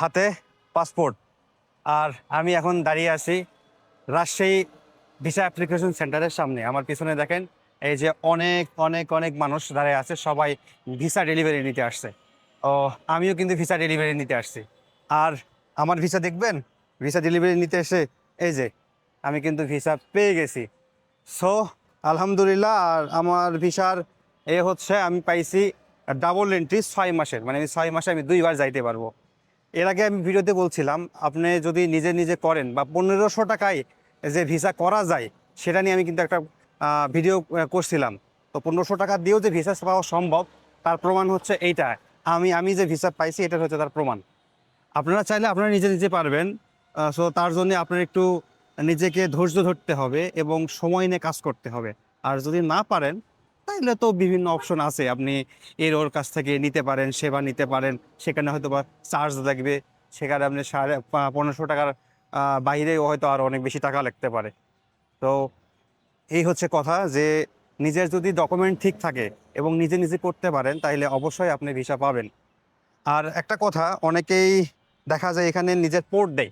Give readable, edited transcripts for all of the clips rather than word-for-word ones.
হাতে পাসপোর্ট। আর আমি এখন দাঁড়িয়ে আছি রাজশাহী ভিসা অ্যাপ্লিকেশন সেন্টারের সামনে। আমার পিছনে দেখেন এই যে অনেক অনেক অনেক মানুষ দাঁড়িয়ে আছে, সবাই ভিসা ডেলিভারি নিতে আসছে। ও আমিও কিন্তু ভিসা ডেলিভারি নিতে আসছি। আর আমার ভিসা দেখবেন, ভিসা ডেলিভারি নিতে এসে এই যে আমি কিন্তু ভিসা পেয়ে গেছি। সো আলহামদুলিল্লাহ। আর আমার ভিসার হচ্ছে আমি পাইছি ডাবল এন্ট্রি 6 মাসের, মানে আমি 6 মাসে আমি 2বার যাইতে পারবো। এর আগে আমি ভিডিওতে বলছিলাম আপনি যদি নিজে নিজে করেন বা 1500 টাকায় যে ভিসা করা যায় সেটা নিয়ে আমি কিন্তু একটা ভিডিও করছিলাম। তো 1500 টাকা দিয়েও যে ভিসা পাওয়া সম্ভব তার প্রমাণ হচ্ছে এইটা। আমি যে ভিসা পাইছি এটা হচ্ছে তার প্রমাণ। আপনারা চাইলে আপনারা নিজে নিজে পারবেন। সো তার জন্য আপনার একটু নিজেকে ধৈর্য ধরতে হবে এবং সময় নিয়ে কাজ করতে হবে। আর যদি না পারেন তাহলে তো বিভিন্ন অপশন আছে, আপনি এর ওর কাছ থেকে নিতে পারেন, সেবা নিতে পারেন। সেখানে হয়তো বা চার্জ লাগবে, সেখানে আপনি 1500 টাকার বাইরেও হয়তো আরও অনেক বেশি টাকা লাগতে পারে। তো এই হচ্ছে কথা যে নিজের যদি ডকুমেন্ট ঠিক থাকে এবং নিজে নিজে করতে পারেন তাহলে অবশ্যই আপনি ভিসা পাবেন। আর একটা কথা, অনেকেই দেখা যায় এখানে নিজের পোর্ট দেয়।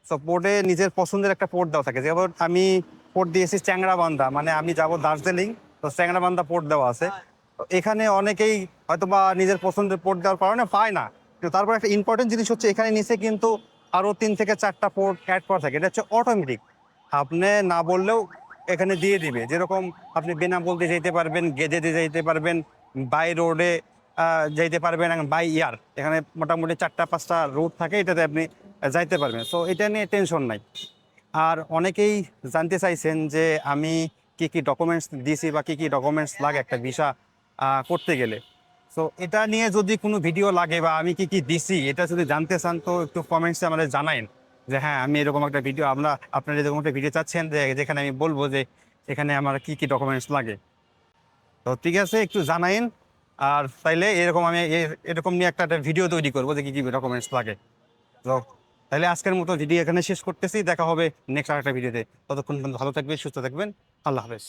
সো পোর্টে নিজের পছন্দের একটা পোর্ট দেওয়া থাকে, যেমন আমি পোর্ট দিয়েছি চ্যাংড়াবান্ধা, মানে আমি যাব দার্জিলিং, তো চ্যাংড়াবান্ধা পোর্ট দেওয়া আছে। তো এখানে অনেকেই হয়তো বা নিজের পছন্দের পোর্ট দেওয়ার কারণে পায় না। কিন্তু তারপর একটা ইম্পর্টেন্ট জিনিস হচ্ছে এখানে নিচে কিন্তু আরও 3 থেকে 4টা পোর্ট অ্যাড করা থাকে। এটা হচ্ছে অটোমেটিক, আপনি না বললেও এখানে দিয়ে দিবে। যেরকম আপনি বেনাপোল দিয়ে যেতে পারবেন, গেজে দিয়ে যেতে পারবেন, বাই রোডে যাইতে পারবেন, বাই ইয়ার এখানে মোটামুটি 4টা 5টা রুট থাকে, এটাতে আপনি যাইতে পারবেন। সো এটা নিয়ে টেনশন নাই। আর অনেকেই জানতে চাইছেন যে আমি কি কি ডকুমেন্টস দিয়েছি বা কি কি ডকুমেন্টস লাগে একটা ভিসা করতে গেলে। সো এটা নিয়ে যদি কোনো ভিডিও লাগে বা আমি কি কি দিছি এটা যদি জানতে চান তো একটু কমেন্টসে আমাদের জানাইন যে হ্যাঁ আমি এরকম একটা ভিডিও, আপনারা এরকম একটা ভিডিও চাচ্ছেন যে যেখানে আমি বলবো যে এখানে আমার কি কি ডকুমেন্টস লাগে। তো ঠিক আছে, একটু জানাইন। আর তাইলে এরকম আমি এরকম নিয়ে একটা ভিডিও তৈরি করবো যে কী কী ডকুমেন্টস লাগে। তো তাইলে আজকের মতো ভিডিও এখানে শেষ করতেছি, দেখা হবে নেক্সট আরেকটা ভিডিওতে। ততক্ষণ পর্যন্ত ভালো থাকবেন, সুস্থ থাকবেন। আল্লাহ হাফেজ।